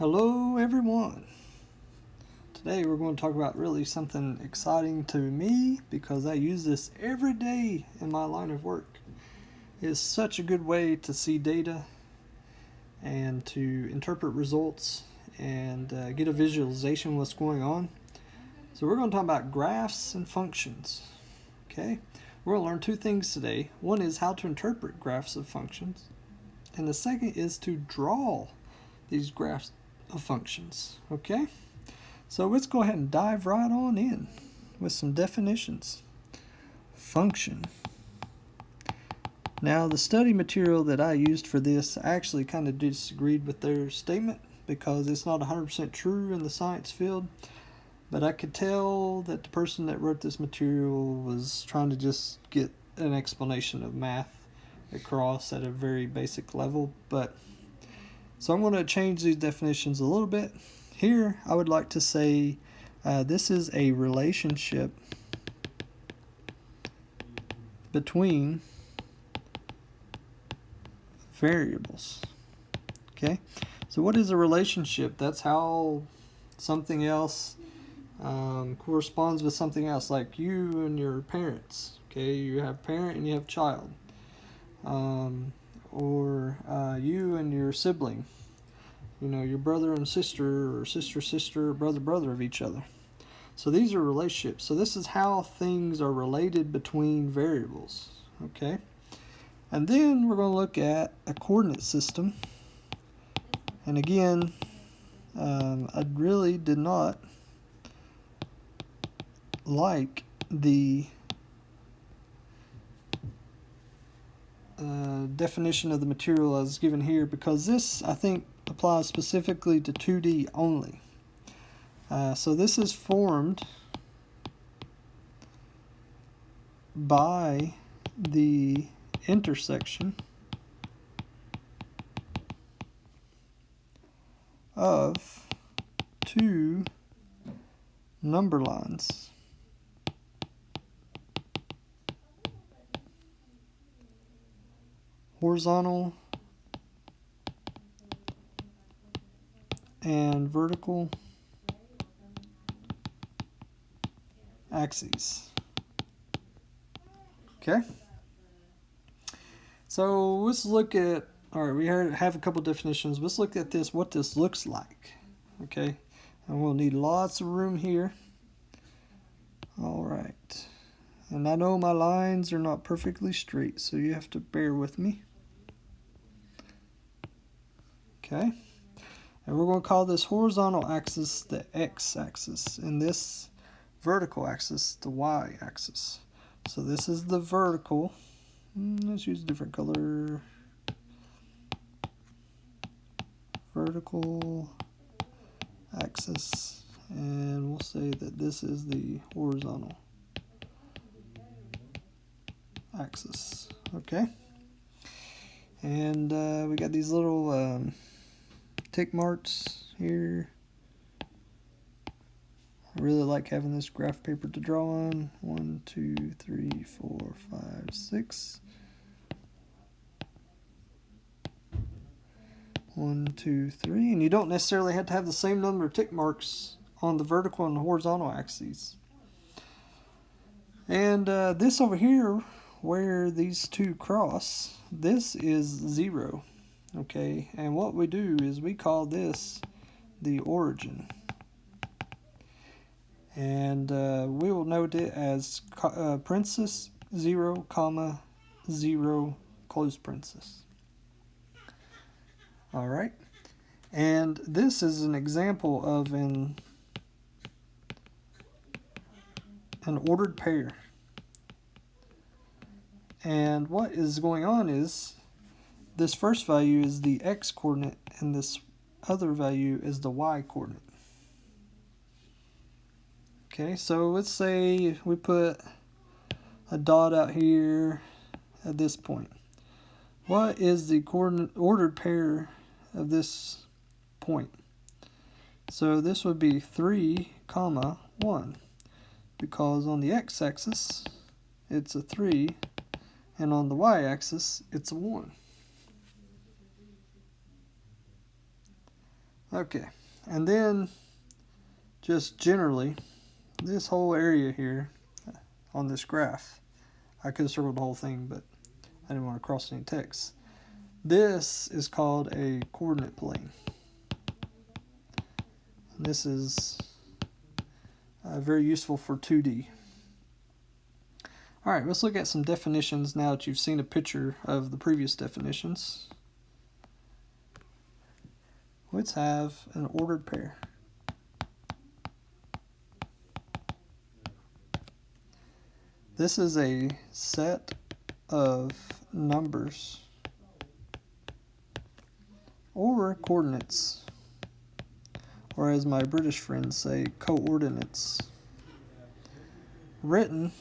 Hello everyone. Today we're going to talk about really something exciting to me because I use this every day in my line of work. It's such a good way to see data and to interpret results and get a visualization of what's going on. So we're going to talk about graphs and functions. Okay? We're going to learn two things today. One is how to interpret graphs of functions, and the second is to draw these graphs of functions. Okay? So let's go ahead and dive right on in with some definitions. Function. Now, the study material that I used for this, I actually kind of disagreed with their statement because it's not 100% true in the science field. But I could tell that the person that wrote this material was trying to just get an explanation of math across at a very basic level. So I'm going to change these definitions a little bit. Here, I would like to say this is a relationship between variables. Okay? So what is a relationship? That's how something else corresponds with something else, like you and your parents. Okay, you have parent and you have child, or you and your sibling. You know, your brother and sister, or sister, brother of each other. So these are relationships. So this is how things are related between variables. Okay, and then we're going to look at a coordinate system. And again, I really did not like the definition of the material as given here, because this, I think, applies specifically to 2D only. So this is formed by the intersection of two number lines. Horizontal and vertical axes. Okay? So let's look at, alright, we have a couple definitions. Let's look at this, what this looks like. Okay? And we'll need lots of room here. Alright. And I know my lines are not perfectly straight, so you have to bear with me. Okay, and we're going to call this horizontal axis the x-axis, and this vertical axis the y-axis. So this is the vertical. Let's use a different color. Vertical axis, and we'll say that this is the horizontal axis. Okay, and we got these little tick marks here. I really like having this graph paper to draw on. 1, 2, 3, 4, 5, 6. 1, 2, 3. And you don't necessarily have to have the same number of tick marks on the vertical and the horizontal axes. And this over here, where these two cross, this is 0. Okay, and what we do is we call this the origin, and we will note it as parenthesis 0, comma 0, close parenthesis. All right, and this is an example of an ordered pair. And what is going on is this first value is the x coordinate and this other value is the y coordinate. Okay, so let's say we put a dot out here at this point. What is the coordinate ordered pair of this point? So this would be 3, comma 1, because on the x-axis it's a 3 and on the y-axis it's a 1. Okay, and then just generally, this whole area here on this graph, I could have circled the whole thing, but I didn't want to cross any text. This is called a coordinate plane. And this is very useful for 2D. All right, let's look at some definitions now that you've seen a picture of the previous definitions. Let's have an ordered pair. This is a set of numbers or coordinates, or as my British friends say, coordinates, written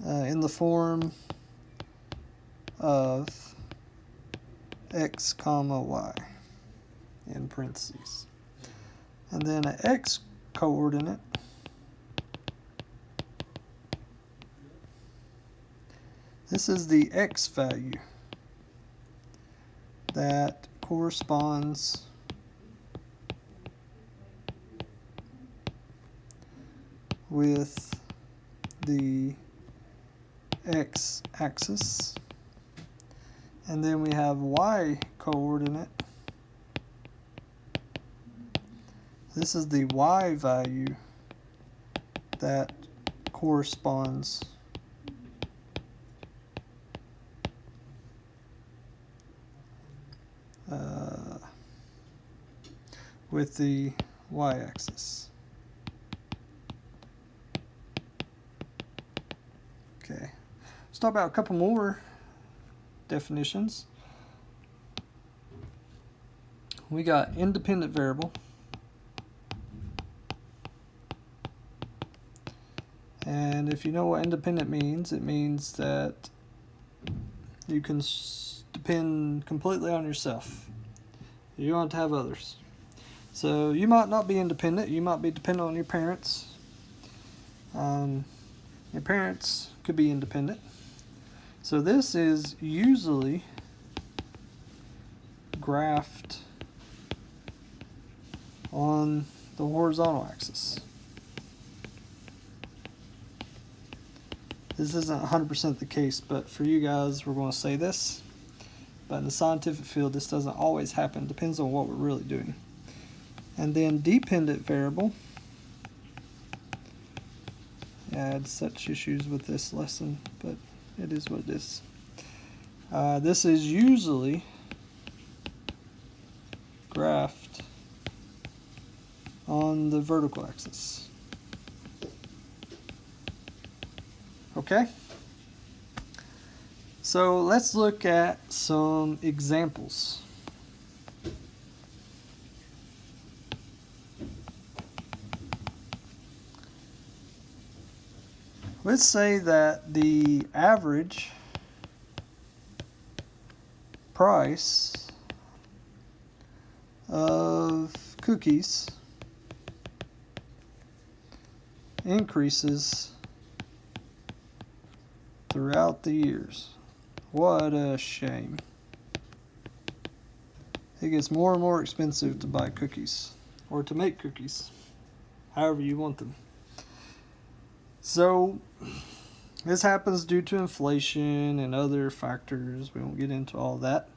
in the form of x comma y in parentheses. And then an x coordinate this is the x value that corresponds with the x-axis. And then we have y coordinate. This is the y value that corresponds with the y-axis. Okay, let's talk about a couple more definitions. We got independent variable, and if you know what independent means, it means that you can depend completely on yourself. You don't have to have others. So you might not be independent, you might be dependent on your parents. Your parents could be independent. So this is usually graphed on the horizontal axis. This isn't 100% the case, but for you guys, we're going to say this. But in the scientific field, this doesn't always happen. Depends on what we're really doing. And then dependent variable. Yeah, I had such issues with this lesson, but it is what it is. This is usually graphed on the vertical axis. Okay? So let's look at some examples. Let's say that the average price of cookies increases throughout the years. What a shame. It gets more and more expensive to buy cookies, or to make cookies, however you want them. So this happens due to inflation and other factors. We won't get into all that.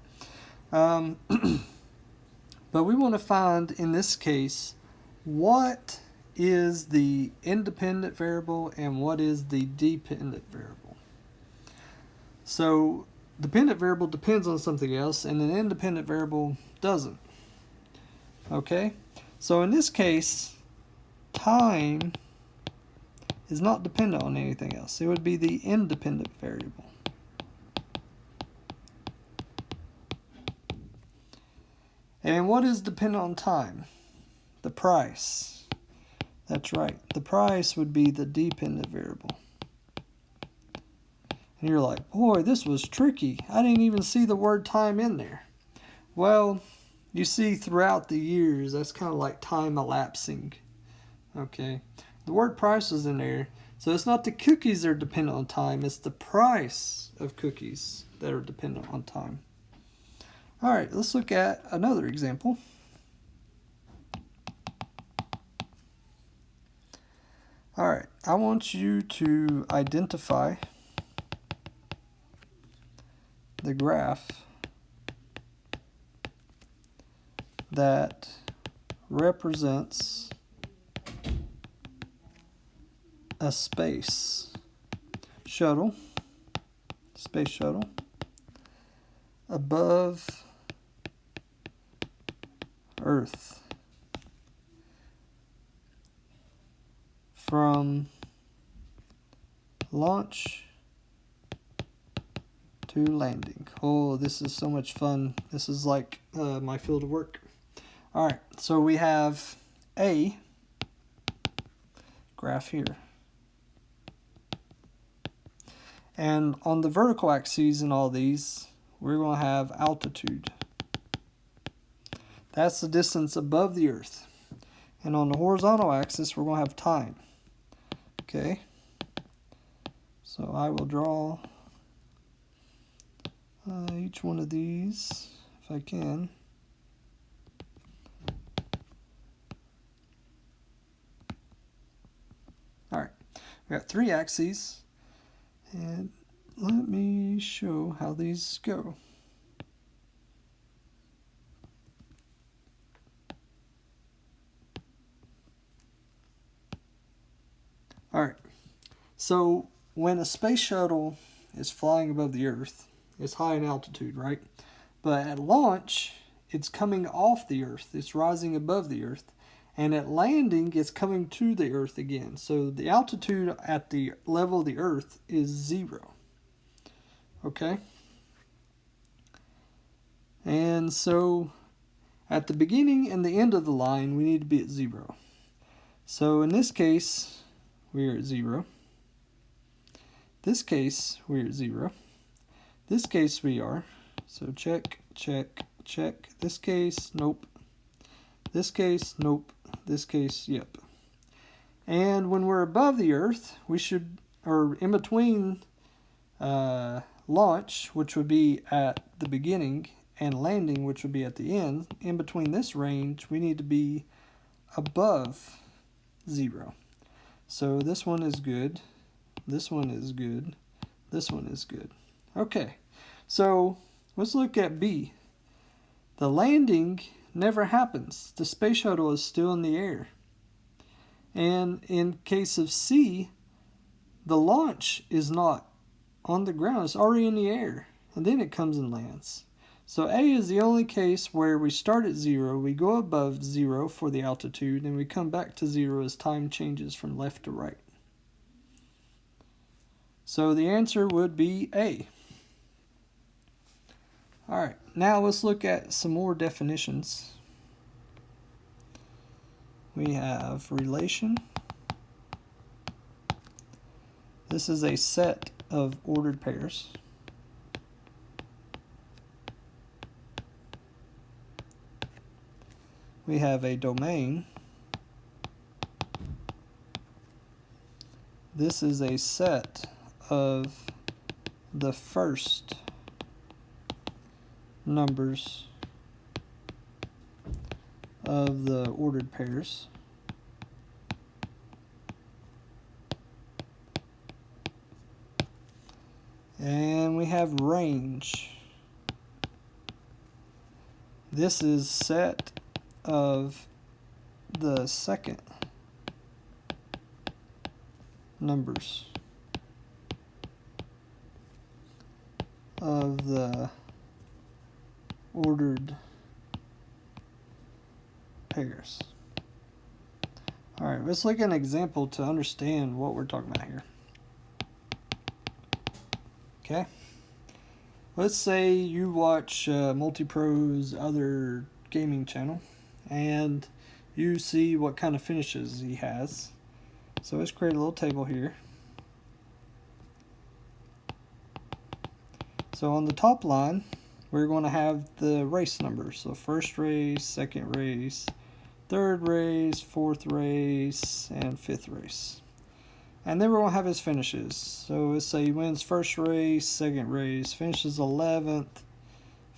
But we want to find, in this case, what is the independent variable and what is the dependent variable. So dependent variable depends on something else and an independent variable doesn't. Okay? So in this case, time is not dependent on anything else. It would be the independent variable. And what is dependent on time? The price. That's right. The price would be the dependent variable. And you're like, boy, this was tricky. I didn't even see the word time in there. Well, you see throughout the years, that's kind of like time elapsing. Okay. The word price is in there. So it's not the cookies that are dependent on time. It's the price of cookies that are dependent on time. All right, let's look at another example. All right, I want you to identify the graph that represents a space shuttle above Earth from launch to landing. Oh, this is so much fun. This is like my field of work. All right, so we have a graph here. And on the vertical axes in all these, we're going to have altitude. That's the distance above the Earth. And on the horizontal axis, we're going to have time. Okay? So I will draw each one of these, if I can. All right, we got 3 axes. And let me show how these go. All right, so when a space shuttle is flying above the Earth, it's high in altitude, right? But at launch, it's coming off the Earth. It's rising above the Earth. And at landing, it's coming to the Earth again. So the altitude at the level of the Earth is 0. Okay? And so at the beginning and the end of the line, we need to be at 0. So in this case, we're at 0. This case, we're at 0. This case, we are. So check, check, check. This case, nope. This case, nope. This case, yep. And when we're above the Earth, we should, or in between launch, which would be at the beginning, and landing, which would be at the end, in between this range, we need to be above 0. So this one is good. This one is good. This one is good. Okay, so let's look at B. The landing never happens. The space shuttle is still in the air. And in case of C, the launch is not on the ground. It's already in the air. And then it comes and lands. So A is the only case where we start at 0, we go above 0 for the altitude, and we come back to 0 as time changes from left to right. So the answer would be A. All right, now let's look at some more definitions. We have relation. This is a set of ordered pairs. We have a domain. This is a set of the first numbers of the ordered pairs. And we have range. This is set of the second numbers of the ordered pairs. All right, let's look at an example to understand what we're talking about here. Okay, let's say you watch Multipro's other gaming channel and you see what kind of finishes he has. So let's create a little table here. So on the top line, we're going to have the race numbers. So first race, second race, third race, fourth race, and fifth race. And then we're going to have his finishes. So let's say he wins first race, second race, finishes 11th,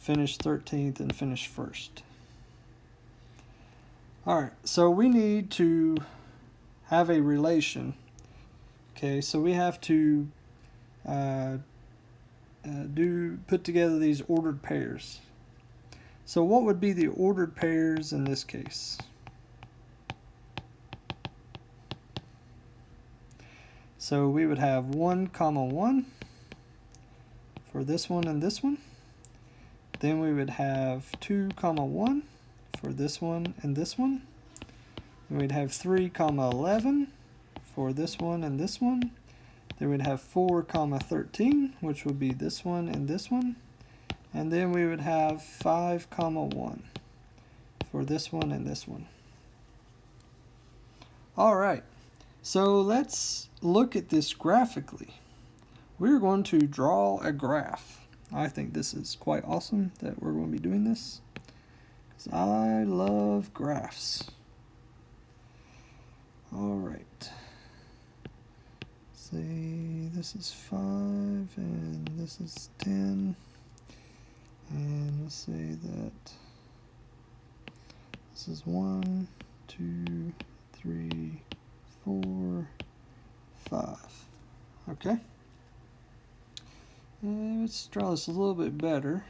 finished 13th, and finished first. Alright, so we need to have a relation. Okay, so we have to put together these ordered pairs. So what would be the ordered pairs in this case? So we would have 1, 1 for this one and this one. Then we would have 2, 1 for this one and this one. Then we'd have 3, 11 for this one and this one. Then we'd have 4, 13, which would be this one and this one. And then we would have 5, 1 for this one and this one. All right, so let's look at this graphically. We're going to draw a graph. I think this is quite awesome that we're going to be doing this, because I love graphs. All right. Say this is 5 and this is 10. And let's say that this is 1, 2, 3, 4, 5. Okay. And let's draw this a little bit better.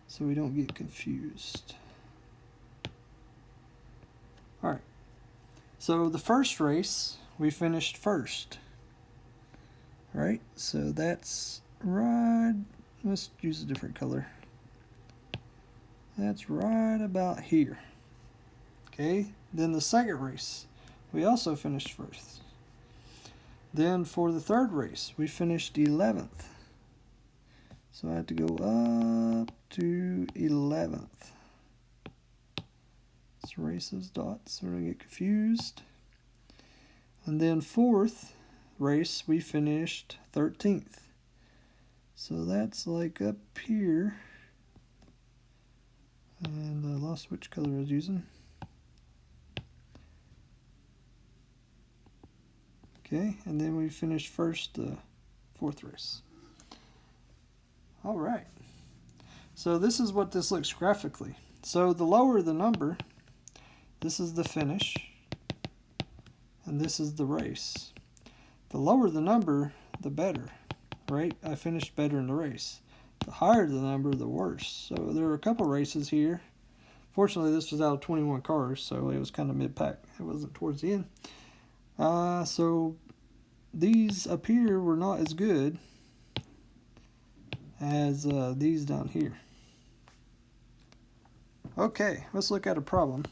So we don't get confused. Alright. So the first race, we finished first. Right? So that's right. Let's use a different color. That's right about here. Okay. Then the second race, we also finished first. Then for the third race, we finished 11th. So I have to go up to 11th. Let's erase those dots so we don't get confused. And then fourth race, we finished 13th. So that's like up here. And I lost which color I was using. Okay, and then we finished first the fourth race. All right. So this is what this looks graphically. So the lower the number, this is the finish, and this is the race. The lower the number, the better, right? I finished better in the race. The higher the number, the worse. So there are a couple races here. Fortunately, this was out of 21 cars, so it was kind of mid-pack. It wasn't towards the end. So these up here were not as good as these down here. Okay, let's look at a problem.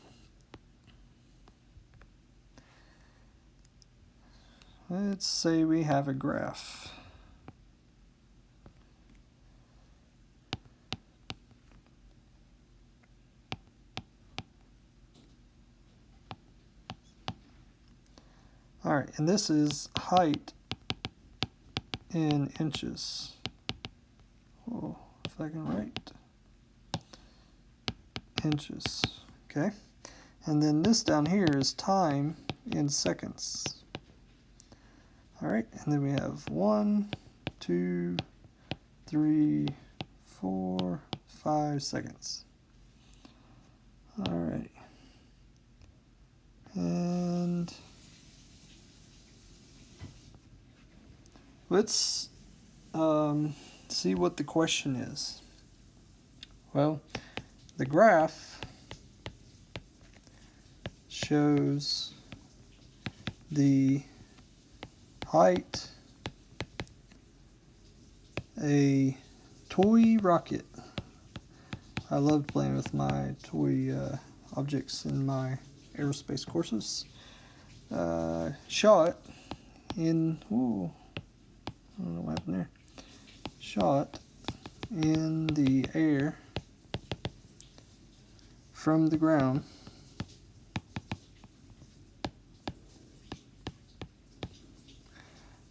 Let's say we have a graph. All right, and this is height in inches. Oh, if I can write. Inches, okay? And then this down here is time in seconds. All right, and then we have 1, 2, 3, 4, 5 seconds. All right. And let's see what the question is. Well, the graph shows the height, a toy rocket. I loved playing with my toy objects in my aerospace courses. Shot in, ooh, I don't know what happened there. Shot in the air from the ground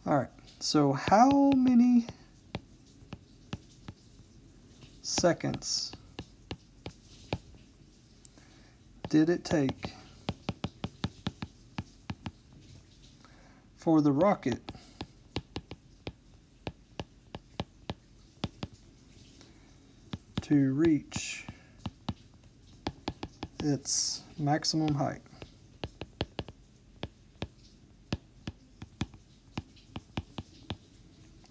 All right, so how many seconds did it take for the rocket to reach its maximum height.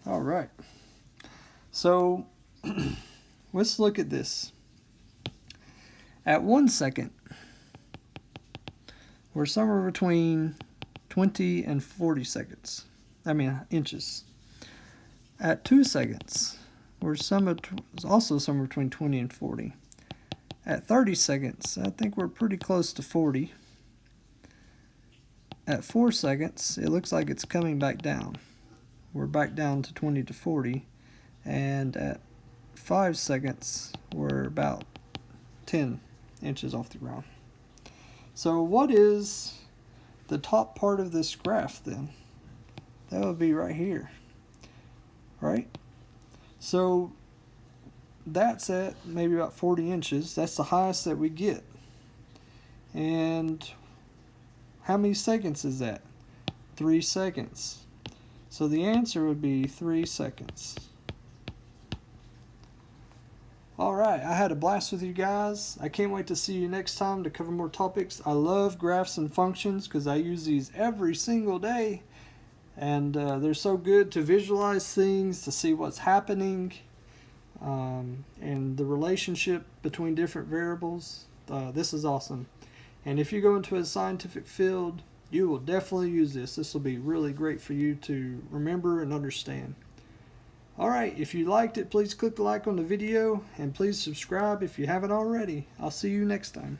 All right, so let's look at this. At 1 second, we're somewhere between 20 and 40 seconds. Inches. At 2 seconds, we're also somewhere between 20 and 40. At 30 seconds, I think we're pretty close to 40. At 4 seconds, it looks like it's coming back down. We're back down to 20 to 40. And at 5 seconds, we're about 10 inches off the ground. So what is the top part of this graph then? That would be right here, right? So that's at maybe about 40 inches. That's the highest that we get. And how many seconds is that? 3 seconds. So the answer would be 3 seconds. Alright, I had a blast with you guys. I can't wait to see you next time to cover more topics. I love graphs and functions because I use these every single day. And they're so good to visualize things, to see what's happening, and the relationship between different variables. This is awesome. And if you go into a scientific field, you will definitely use this. This will be really great for you to remember and understand. Alright, if you liked it, please click the like on the video, and please subscribe if you haven't already. I'll see you next time.